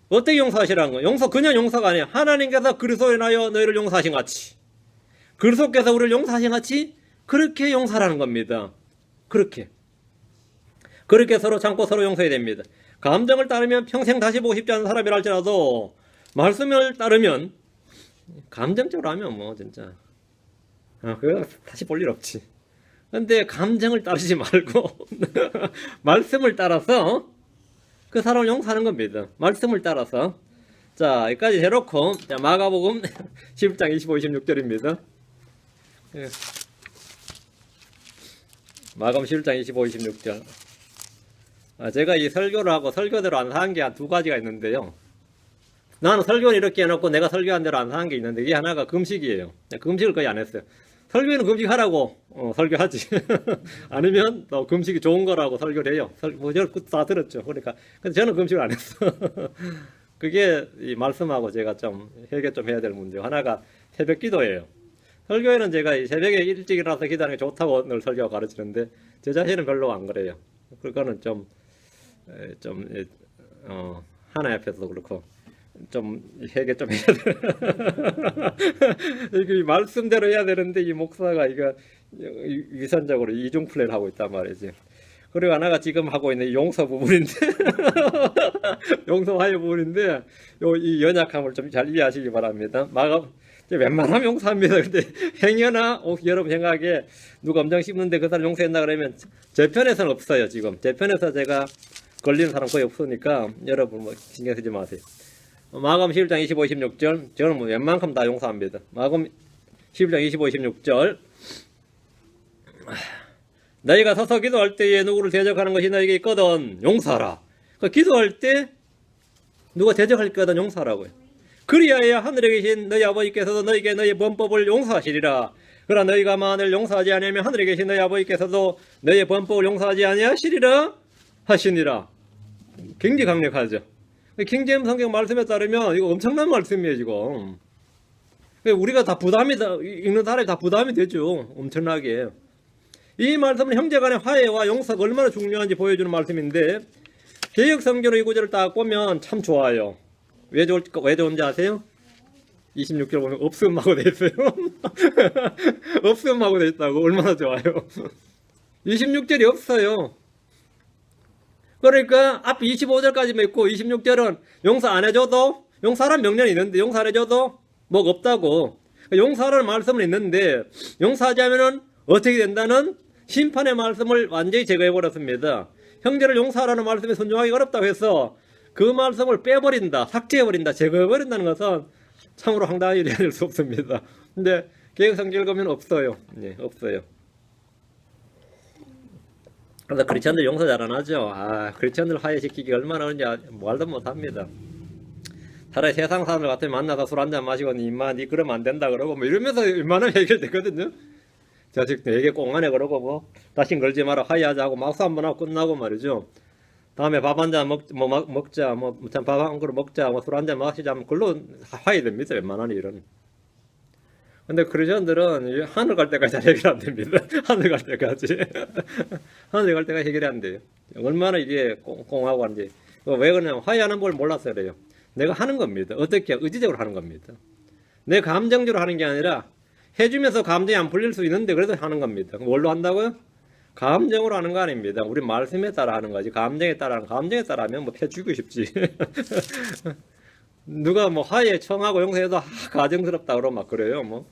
어떻게 용서하시라는 거예요? 그냥 용서가 아니에요. 하나님께서 그리스도에 인하여 너희를 용서하신 같이. 그리스도께서 우리를 용서하신 같이 그렇게 용서하라는 겁니다. 그렇게 서로 참고 서로 용서해야 됩니다. 감정을 따르면 평생 다시 보고 싶지 않은 사람이라 할지라도 말씀을 따르면 감정적으로 하면 진짜 그거 다시 볼 일 없지. 근데 감정을 따르지 말고 말씀을 따라서 그 사람을 용서하는 겁니다. 말씀을 따라서. 자, 여기까지 해놓고 마가복음 11장 25, 26절입니다. 마가복음 11장 25, 26절. 제가 이 설교를 하고 설교대로 안 사는 게 한 두 가지가 있는데요. 나는 설교를 이렇게 해놓고 내가 설교한 대로 안 사는 게 있는데, 이게 하나가 금식이에요. 금식을 거의 안 했어요. 설교에는 금식하라고 설교하지. 아니면 또 금식이 좋은 거라고 설교를 해요. 다 들었죠. 그러니까 근데 저는 금식을 안 했어. 그게 이 말씀하고 제가 좀 해결 좀 해야 될 문제고, 하나가 새벽 기도예요. 설교에는 제가 이 새벽에 일찍 일어나서 기도하는 게 좋다고 늘 설교가 가르치는데 제 자신은 별로 안 그래요. 그거는 좀 하나님 앞에서도 그렇고 좀 해결 좀 해야 돼. 이게 말씀대로 해야 되는데 이 목사가 이거 위선적으로 이중 플레이를 하고 있단 말이지. 그리고 하나가 지금 하고 있는 용서 부분인데 용서 화해 부분인데 이 연약함을 좀 잘 이해하시기 바랍니다. 웬만하면 용서합니다. 근데 행여나 여러분 생각에 누가 엄청 씹는데 그 사람 용서했나 그러면 제 편에서는 없어요. 지금 제 편에서 제가 걸리는 사람 거의 없으니까 여러분 신경 쓰지 마세요. 마가복음 11장 25, 26절. 저는 웬만큼 다 용서합니다. 마가복음 11장 25, 26절. 너희가 서서 기도할 때에 누구를 대적하는 것이 너희에게 있거든 용서하라. 기도할 때 누가 대적할 거든 용서하라고요. 그리하여 하늘에 계신 너희 아버지께서도 너희에게 너희 범법을 용서하시리라. 그러나 너희가 만일 용서하지 않으면 하늘에 계신 너희 아버지께서도 너희의 범법을 용서하지 아니하시리라 하시니라. 굉장히 강력하죠. 킹제임스 성경 말씀에 따르면 이거 엄청난 말씀이에요, 지금. 우리가 다 읽는 사람이 다 부담이 되죠. 엄청나게. 이 말씀은 형제간의 화해와 용서가 얼마나 중요한지 보여주는 말씀인데 개역성경의 이 구절을 딱 보면 참 좋아요. 왜 좋은지 아세요? 26절 보면 없음하고 돼 있어요. 없음하고 돼 있다고. 얼마나 좋아요. 26절이 없어요. 그러니까 앞 25절까지만 있고 26절은 용서 안 해줘도 용서하라는 명령이 있는데 용서 안 해줘도 뭐가 없다고. 용서하라는 말씀은 있는데 용서하지 않으면 어떻게 된다는 심판의 말씀을 완전히 제거해버렸습니다. 형제를 용서하라는 말씀이 순종하기 어렵다고 해서 그 말씀을 빼버린다, 삭제해버린다, 제거해버린다는 것은 참으로 황당한 일이 아닐 수 없습니다. 근데 개역성경을 보면 없어요. 네, 없어요. 그래서 크리스천들 용서 잘 안 하죠. 크리스천들 화해시키기 얼마나 어렵냐 말도 못합니다. 차라리 세상 사람들 같으면 만나서 술 한잔 마시고 임마 니 그러면 안 된다 그러고 뭐 이러면서 웬만하면 해결되거든요. 자식 되게 꽁하네 그러고 뭐 다신 걸지 마라 화해하자 하고 막수 한번 하고 끝나고 말이죠. 다음에 밥 한잔 먹자 뭐 밥 한 그릇 먹자 뭐 술 한잔 마시자 하면 그걸로 화해됩니다. 웬만한 일은. 근데 크리스천들은 하늘 갈 때까지 잘 해결 안 됩니다. 하늘 갈 때까지. 하늘 갈 때까지 해결이 안 돼요. 얼마나 이게 꽁하고 하는지. 왜 그러냐면 화해하는 걸 몰라서 그래요. 내가 하는 겁니다. 어떻게 의지적으로 하는 겁니다. 내 감정적으로 하는 게 아니라 해주면서 감정이 안 풀릴 수 있는데 그래도 하는 겁니다. 뭘로 한다고요? 감정으로 하는 거 아닙니다. 우리 말씀에 따라 하는 거지. 감정에 따라 하면 뭐 패주고 싶지. 누가 뭐 화해 청하고 용서해도 가정스럽다 그러고 막 그래요. 뭐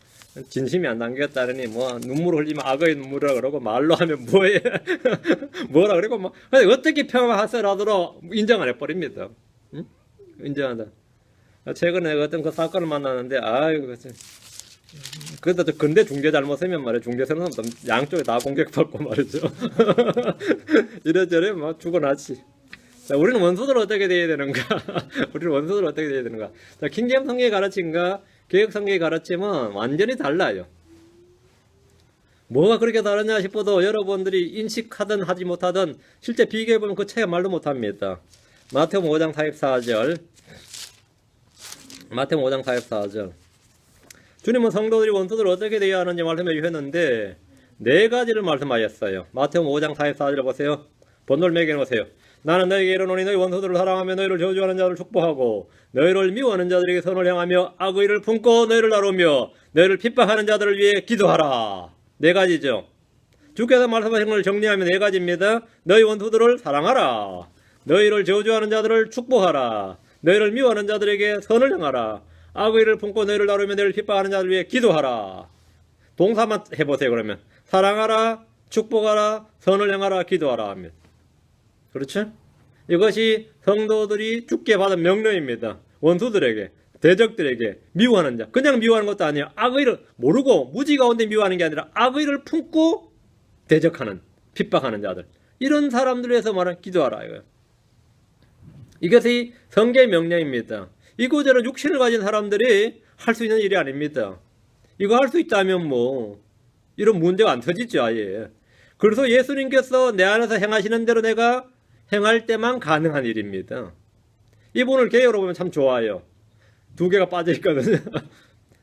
진심이 안 담겼다느니 뭐 눈물을 흘리면 악의 눈물이라 그러고 말로 하면 뭐해 뭐라 그러고 뭐 어떻게 평화하더라도 인정 안 해버립니다. 응? 인정한다. 최근에 어떤 그 사건을 만났는데 그래도 근데 중재 잘못하면 말이야 중재선은 양쪽에 다 공격받고 말이죠. 이래저래 막 죽어나지. 자, 우리는 원수들 어떻게 돼야 되는가? 우리는 원수들 어떻게 돼야 되는가? 자, 킹제임 성경의 가르침과 개역 성경의 가르침은 완전히 달라요. 뭐가 그렇게 다르냐 싶어도 여러분들이 인식하든 하지 못하든 실제 비교해보면 그 차이가 말도 못합니다. 마태복음 5장 44절. 마태복음 5장 44절. 주님은 성도들이 원수들을 어떻게 돼야 하는지 말씀해 주셨는데 네 가지를 말씀하셨어요. 마태복음 5장 44절 보세요. 본도를 매겨놓으세요. 나는 너희에게 이르노니 너희 원수들을 사랑하며 너희를 저주하는 자를 축복하고 너희를 미워하는 자들에게 선을 향하며 악의를 품고 너희를 나누며 너희를 핍박하는 자들을 위해 기도하라. 네 가지죠. 주께서 말씀하신 걸 정리하면 네 가지입니다. 너희 원수들을 사랑하라. 너희를 저주하는 자들을 축복하라. 너희를 미워하는 자들에게 선을 행하라. 악의를 품고 너희를 나누며 너희를 핍박하는 자들을 위해 기도하라. 동사만 해보세요. 그러면 사랑하라, 축복하라, 선을 행하라, 기도하라 하면 그렇죠? 이것이 성도들이 주께 받은 명령입니다. 원수들에게, 대적들에게 미워하는 자. 그냥 미워하는 것도 아니에요. 악의를 모르고 무지 가운데 미워하는 게 아니라 악의를 품고 대적하는, 핍박하는 자들. 이런 사람들을 위해서 말하는 기도하라 이거예요. 이것이 성경의 명령입니다. 이 구절은 육신을 가진 사람들이 할 수 있는 일이 아닙니다. 이거 할 수 있다면 뭐 이런 문제가 안 터지죠 아예. 그래서 예수님께서 내 안에서 행하시는 대로 내가 행할 때만 가능한 일입니다. 이분을 개혁으로 보면 참 좋아요. 두 개가 빠져 있거든요.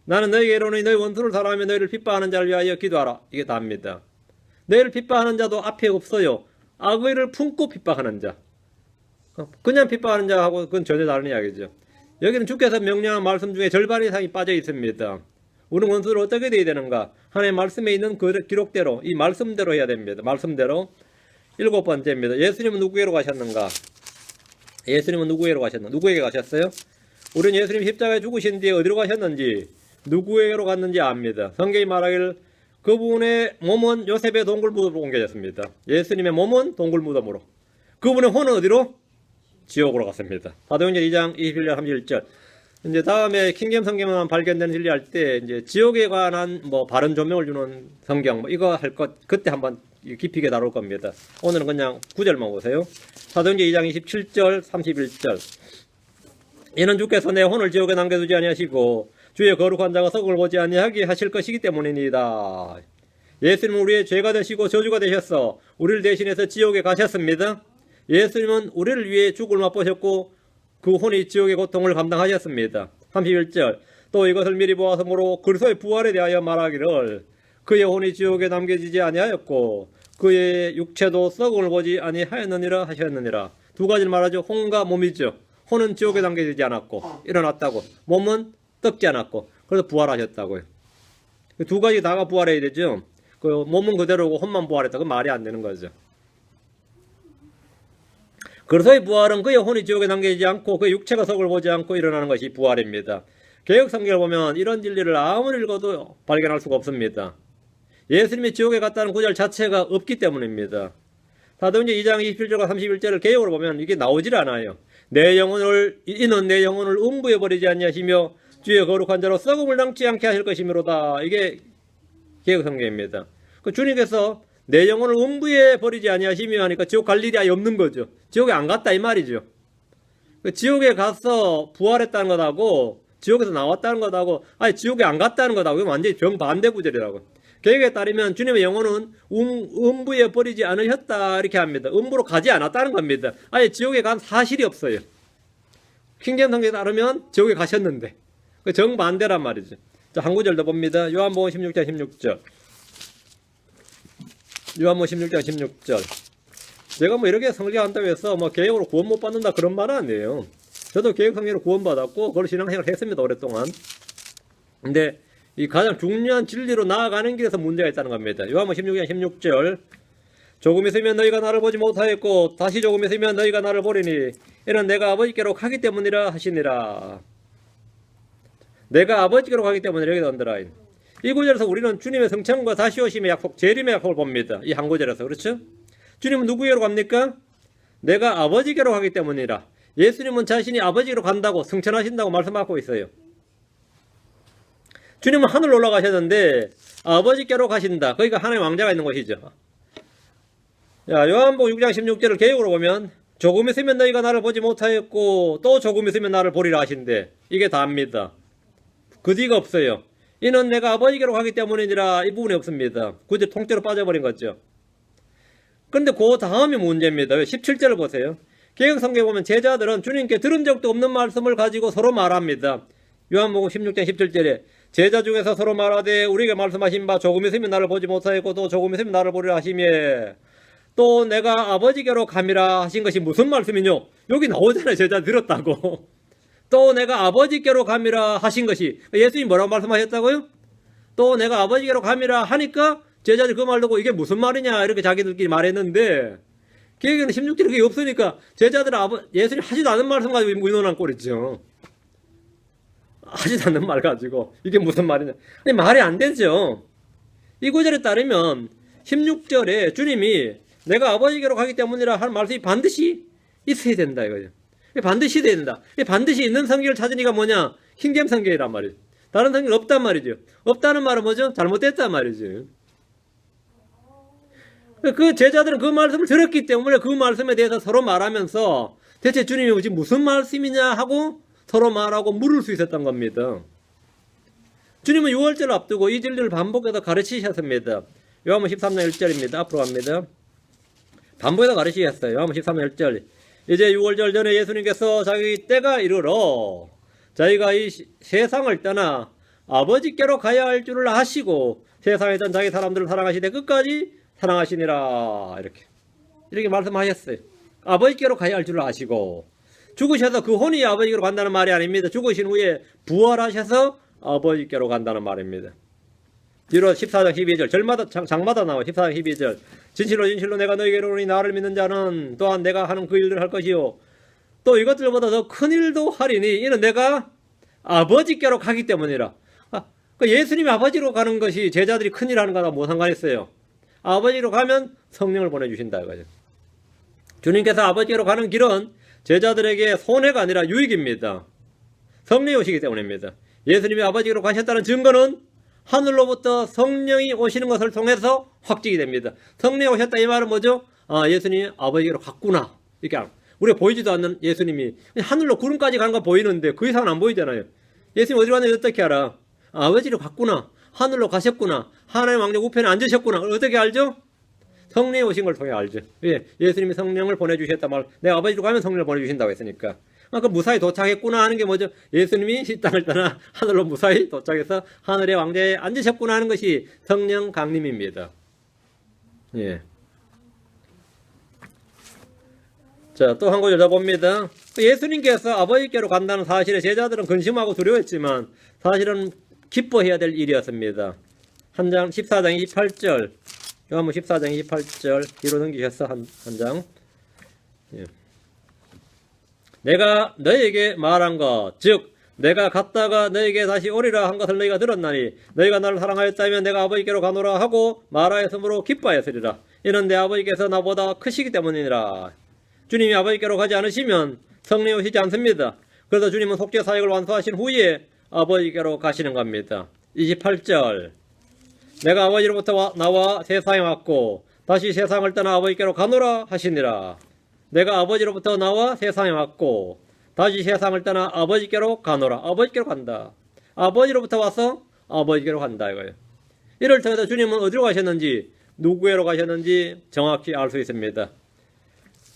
나는 너희에게 이르노니 너희 원수를 사랑하며 너희를 핍박하는 자를 위하여 기도하라. 이게 답니다. 너희를 핍박하는 자도 앞에 없어요. 악의를 품고 핍박하는 자. 그냥 핍박하는 자하고 그건 전혀 다른 이야기죠. 여기는 주께서 명령한 말씀 중에 절반 이상이 빠져 있습니다. 우리 원수를 어떻게 돼야 되는가? 하나님의 말씀에 있는 그 기록대로, 이 말씀대로 해야 됩니다. 말씀대로. 7번째입니다. 예수님은 누구에게로 가셨는가? 예수님은 누구에게로 가셨는가? 누구에게 가셨어요? 우리는 예수님 십자가에 죽으신 뒤에 어디로 가셨는지, 누구에게로 갔는지 압니다. 성경이 말하기를 그분의 몸은 요셉의 동굴무덤으로 옮겨졌습니다. 예수님의 몸은 동굴무덤으로. 그분의 혼은 어디로? 지옥으로 갔습니다. 사도행전 2장 21절 31절. 이제 다음에 킹제임 성경만 발견되는 진리할 때 이제 지옥에 관한 뭐 바른 조명을 주는 성경 뭐 이거 할 것 그때 한번 깊이 있게 다룰 겁니다. 오늘은 그냥 9절만 보세요. 사도행전 2장 27절 31절. 이는 주께서 내 혼을 지옥에 남겨두지 아니하시고 주의 거룩한 자가 석을 보지 아니하게 하실 것이기 때문이니이다. 예수님은 우리의 죄가 되시고 저주가 되셨어 우리를 대신해서 지옥에 가셨습니다. 예수님은 우리를 위해 죽을 맛보셨고 그 혼이 지옥의 고통을 감당하셨습니다. 31절. 또 이것을 미리 보아서므로 그리스도의 부활에 대하여 말하기를 그의 혼이 지옥에 남겨지지 아니하였고 그의 육체도 썩음을 보지 아니하였느니라 하셨느니라. 두 가지를 말하죠. 혼과 몸이죠. 혼은 지옥에 남겨지지 않았고 일어났다고, 몸은 떡지 않았고, 그래서 부활하셨다고요. 두 가지 다가 부활해야 되죠. 그 몸은 그대로고 혼만 부활했다. 그 말이 안 되는 거죠. 그래서의 부활은 그의 혼이 지옥에 남겨지지 않고 그의 육체가 썩을 보지 않고 일어나는 것이 부활입니다. 개역 성경을 보면 이런 진리를 아무리 읽어도 발견할 수가 없습니다. 예수님이 지옥에 갔다는 구절 자체가 없기 때문입니다. 사도행전 2장 27절과 31절을 개역으로 보면 이게 나오질 않아요. 이는 내 영혼을 음부에 버리지 아니하시며 주의 거룩한 자로 썩음을 남지 않게 하실 것이므로다. 이게 개역 성경입니다. 그 주님께서 내 영혼을 음부에 버리지 아니하시며 하니까 지옥 갈 일이 아예 없는 거죠. 지옥에 안 갔다 이 말이죠. 그 지옥에 가서 부활했다는 것하고 지옥에서 나왔다는 것하고 아니 지옥에 안 갔다는 것하고 이건 완전히 정반대 구절이라고. 계획에 따르면 주님의 영혼은 음부에 버리지 않으셨다 이렇게 합니다. 음부로 가지 않았다는 겁니다. 아예 지옥에 간 사실이 없어요. 킹제임 성경에 따르면 지옥에 가셨는데 정반대란 말이죠. 자, 한 구절 더 봅니다. 요한복음 16장 16절. 요한복음 16장 16절. 제가 뭐 이렇게 성경한다고 해서 뭐 개혁으로 구원 못 받는다 그런 말은 아니에요. 저도 개혁 성경으로 구원 받았고 그걸 신앙생활 했습니다. 오랫동안. 근데 이 가장 중요한 진리로 나아가는 길에서 문제가 있다는 겁니다. 요한복음 16장 16절. 조금 있으면 너희가 나를 보지 못하였고 다시 조금 있으면 너희가 나를 보리니 이는 내가 아버지께로 가기 때문이라 하시니라. 내가 아버지께로 가기 때문에 여기 던더라. 이 구절에서 우리는 주님의 성찬과 다시 오심의 약속, 재림의 약속을 봅니다. 이 한 구절에서. 그렇죠? 주님은 누구에게로 갑니까? 내가 아버지께로 가기 때문이라. 예수님은 자신이 아버지께로 간다고 승천하신다고 말씀하고 있어요. 주님은 하늘로 올라가셨는데 아버지께로 가신다. 거기가 하나님의 왕자가 있는 곳이죠. 자, 요한복음 6장 16절을 개역으로 보면 조금 있으면 너희가 나를 보지 못하였고 또 조금 있으면 나를 보리라 하신대. 이게 다입니다. 그 뒤가 없어요. 이는 내가 아버지께로 가기 때문이니라. 이 부분이 없습니다. 굳이 통째로 빠져버린 거죠. 그런데 그 다음이 문제입니다. 17절을 보세요. 개역 성경에 보면 제자들은 주님께 들은 적도 없는 말씀을 가지고 서로 말합니다. 요한복음 16장 17절에 제자 중에서 서로 말하되 우리에게 말씀하신 바 조금 있으면 나를 보지 못하였고 또 조금 있으면 나를 보리라 하시며 또 내가 아버지께로 감이라 하신 것이 무슨 말씀이뇨? 여기 나오잖아요. 제자 들었다고. 또 내가 아버지께로 감이라 하신 것이 예수님이 뭐라고 말씀하셨다고요? 또 내가 아버지께로 감이라 하니까 제자들이 그 말 듣고 이게 무슨 말이냐 이렇게 자기들끼리 말했는데 개역에는 16절에 그게 없으니까 제자들은 예수님 하지도 않은 말씀 가지고 의논한 꼴이죠. 하지도 않는 말 가지고 이게 무슨 말이냐. 아니, 말이 안 되죠. 이 구절에 따르면 16절에 주님이 내가 아버지께로 가기 때문이라 하는 말씀이 반드시 있어야 된다 이거죠. 반드시 된다. 반드시 있는 성경을 찾으니까 뭐냐? 킹제임 성경이란 말이죠. 다른 성경은 없단 말이죠. 없다는 말은 뭐죠? 잘못됐단 말이죠. 그 제자들은 그 말씀을 들었기 때문에 그 말씀에 대해서 서로 말하면서 대체 주님이 지금 무슨 말씀이냐 하고 서로 말하고 물을 수 있었던 겁니다. 주님은 6월절을 앞두고 이 진리를 반복해서 가르치셨습니다. 요한복음 13장 1절입니다. 앞으로 갑니다. 반복해서 가르치셨어요. 요한복음 13장 1절. 이제 6월절 전에 예수님께서 자기 때가 이르러 자기가 이 세상을 떠나 아버지께로 가야 할 줄을 아시고 세상에 있던 자기 사람들을 사랑하시되 끝까지 사랑하시니라. 이렇게 말씀하셨어요. 아버지께로 가야 할 줄을 아시고 죽으셔서 그 혼이 아버지께로 간다는 말이 아닙니다. 죽으신 후에 부활하셔서 아버지께로 간다는 말입니다. 뒤로 14장 12절 장마다 나와. 14장 12절 진실로 진실로 내가 너희에게 이르노니 나를 믿는 자는 또한 내가 하는 그 일들을 할 것이요 또 이것들보다 더 큰 일도 하리니 이는 내가 아버지께로 가기 때문이라. 예수님이 아버지로 가는 것이 제자들이 큰 일 하는 거랑 뭐 상관이 있어요. 아버지로 가면 성령을 보내주신다 이거죠. 주님께서 아버지로 가는 길은 제자들에게 손해가 아니라 유익입니다. 성령이 오시기 때문입니다. 예수님이 아버지로 가셨다는 증거는 하늘로부터 성령이 오시는 것을 통해서 확증이 됩니다. 성령이 오셨다 이 말은 뭐죠? 예수님이 아버지로 갔구나. 이렇게 우리가 보이지도 않는 예수님이 하늘로 구름까지 가는 거 보이는데 그 이상은 안 보이잖아요. 예수님 어디로 갔는지 어떻게 알아? 아버지로 갔구나. 하늘로 가셨구나. 하나님 왕좌 우편에 앉으셨구나. 어떻게 알죠? 성령이 오신 걸 통해 알죠. 예, 예수님이 성령을 보내주셨다 말. 내가 아버지로 가면 성령을 보내주신다고 했으니까. 그 무사히 도착했구나 하는 게 뭐죠? 예수님이 이 땅을 떠나 하늘로 무사히 도착해서 하늘의 왕좌에 앉으셨구나 하는 것이 성령 강림입니다. 예. 자, 또 한 구절 더 봅니다. 예수님께서 아버지께로 간다는 사실에 제자들은 근심하고 두려워했지만 사실은 기뻐해야 될 일이었습니다. 14장 28절. 요한복음 14장 28절 뒤로 넘기셔서 한 장. 예. 내가 너희에게 말한 것, 즉 내가 갔다가 너희에게 다시 오리라 한 것을 너희가 들었나니 너희가 나를 사랑하였다면 내가 아버지께로 가노라 하고 말하였으므로 기뻐하였으리라. 이는 내 아버지께서 나보다 크시기 때문이니라. 주님이 아버지께로 가지 않으시면 성령이 오시지 않습니다. 그래서 주님은 속죄 사역을 완수하신 후에 아버지께로 가시는 겁니다. 28절. 내가 아버지로부터 나와 세상에 왔고 다시 세상을 떠나 아버지께로 가노라 하시니라. 내가 아버지로부터 나와 세상에 왔고 다시 세상을 떠나 아버지께로 가노라. 아버지께로 간다. 아버지로부터 와서 아버지께로 간다 이거예요. 이를 통해서 주님은 어디로 가셨는지 누구에로 가셨는지 정확히 알 수 있습니다.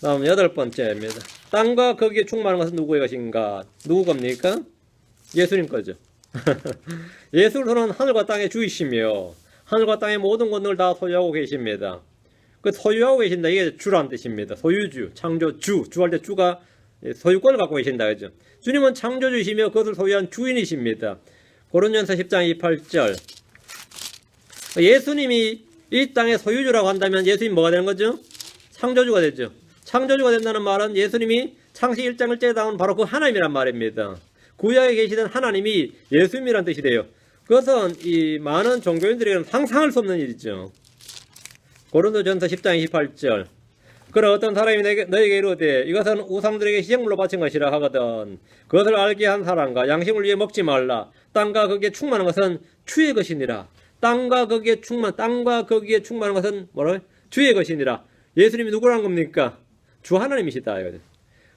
다음 8번째입니다. 땅과 거기에 충만한 것은 누구의 것인가? 누구 겁니까? 예수님 거죠. 예수는 하늘과 땅의 주이시며 하늘과 땅의 모든 권능을 다 소유하고 계십니다. 그 소유하고 계신다 이게 주란 뜻입니다. 소유주, 창조주, 주할 때 주가 소유권을 갖고 계신다 그죠? 주님은 창조주이시며 그것을 소유한 주인이십니다. 고린도전서 10장 28절. 예수님이 이 땅의 소유주라고 한다면 예수님 뭐가 되는 거죠? 창조주가 되죠. 창조주가 된다는 말은 예수님이 창세기 1장을 째다온 바로 그 하나님이란 말입니다. 구약에 계시던 하나님이 예수님이란 뜻이 돼요. 그것은 이 많은 종교인들에게는 상상할 수 없는 일이죠. 고린도전서 10장 28절. 그러나 어떤 사람이 너에게 이르되 이것은 우상들에게 희생물로 바친 것이라 하거든 그것을 알게 한 사람과 양심을 위해 먹지 말라. 땅과 거기에 충만한 것은 주의 것이니라. 땅과 거기에 충만한 것은 뭐라? 주의 것이니라. 예수님이 누구라는 겁니까? 주 하나님이시다.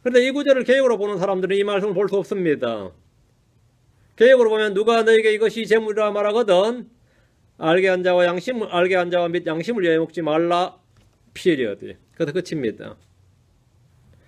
그런데 이 구절을 개역으로 보는 사람들은 이 말씀을 볼 수 없습니다. 개역으로 보면 누가 너에게 이것이 재물이라 말하거든 알게 한 자와 및 양심을 위하여 먹지 말라. 피리어드. 그래서 끝입니다.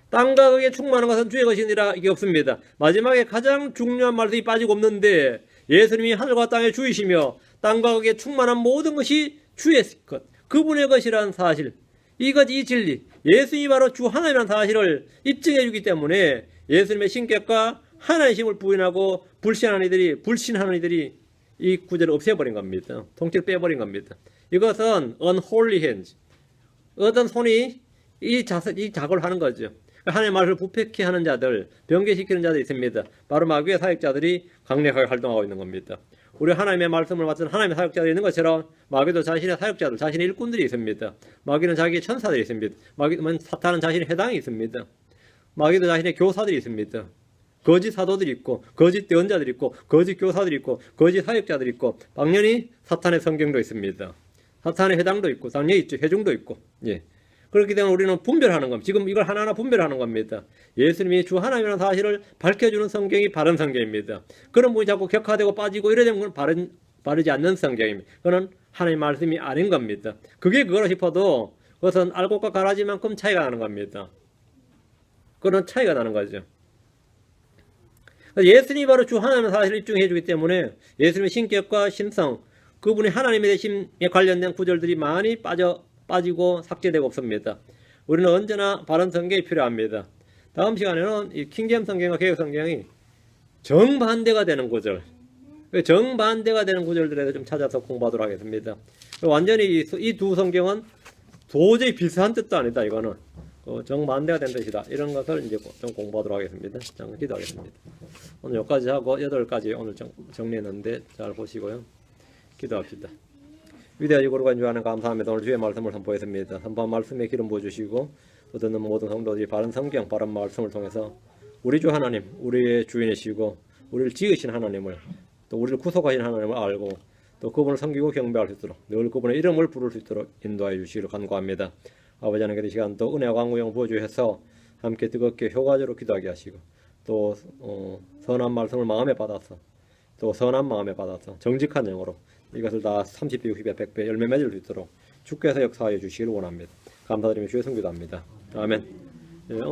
땅과 거기에 충만한 것은 주의 것이니라 이게 없습니다. 마지막에 가장 중요한 말씀이 빠지고 없는데 예수님이 하늘과 땅의 주이시며 땅과 거기에 충만한 모든 것이 주의 것, 그분의 것이라는 사실, 이 진리, 예수님이 바로 주 하나님이라는 사실을 입증해 주기 때문에 예수님의 신격과 하나님의 힘을 부인하고 불신하는 이들이 이 구절을 없애버린 겁니다. 통째로 빼버린 겁니다. 이것은 unholy hands, 어떤 손이 이 작업을 하는 거죠. 하나님의 말을 부패케 하는 자들, 변개시키는 자들이 있습니다. 바로 마귀의 사역자들이 강력하게 활동하고 있는 겁니다. 우리 하나님의 말씀을 맡은 하나님의 사역자들이 있는 것처럼 마귀도 자신의 사역자들, 자신의 일꾼들이 있습니다. 마귀는 자기의 천사들이 있습니다. 사탄은 자신의 해당이 있습니다. 마귀도 자신의 교사들이 있습니다. 거짓 사도들이 있고 거짓 대언자들이 있고 거짓 교사들이 있고 거짓 사역자들이 있고 당연히 사탄의 성경도 있습니다. 사탄의 해당도 있고 당연히 있죠. 회중도 있고. 예. 그렇기 때문에 우리는 분별하는 겁니다. 지금 이걸 하나하나 분별하는 겁니다. 예수님이 주 하나님이라는 사실을 밝혀주는 성경이 바른 성경입니다. 그런 분이 자꾸 격화되고 빠지고 이래 되면 그건 바르지 않는 성경입니다. 그건 하나님의 말씀이 아닌 겁니다. 그게 그거라 싶어도 그것은 알곡과 가라지만큼 차이가 나는 겁니다. 그런 차이가 나는 거죠. 예수님이 바로 주 하나님의 사실을 입증해 주기 때문에 예수님의 신격과 신성, 그분이 하나님의 되심에 관련된 구절들이 많이 빠지고 삭제되고 없습니다. 우리는 언제나 바른 성경이 필요합니다. 다음 시간에는 이 킹제임스 성경과 개역 성경이 정반대가 되는 구절, 정반대가 되는 구절들에 좀 찾아서 공부하도록 하겠습니다. 완전히 이 두 성경은 도저히 비슷한 뜻도 아니다. 이거는 정반대가 된 뜻이다. 이런 것을 이제 좀 공부하도록 하겠습니다. 잠깐 기도하겠습니다. 오늘 여기까지 하고 8가지 오늘 정리했는데 잘 보시고요. 기도합시다. 위대하시고 거룩한 주 하나님 감사합니다. 오늘 주의 말씀을 선포했습니다. 선포한 말씀에 기름 부어주시고 또 듣는 모든 성도들이 바른 성경, 바른 말씀을 통해서 우리 주 하나님, 우리의 주인이시고 우리를 지으신 하나님을, 또 우리를 구속하신 하나님을 알고 또 그분을 섬기고 경배할 수 있도록 늘 그분의 이름을 부를 수 있도록 인도하여 주시기를 간구합니다. 아버지 하나님께 이 시간 또 은혜와 광구용 부어주셔서 함께 뜨겁게 효과적으로 기도하게 하시고 또 선한 말씀을 마음에 받아서 또 선한 마음에 받아서 정직한 영으로 이것을 다 30배, 60배, 100배 열매 맺을 수 있도록 주께서 역사하여 주시기를 원합니다. 감사드리며 주의 성기도합니다. 아멘.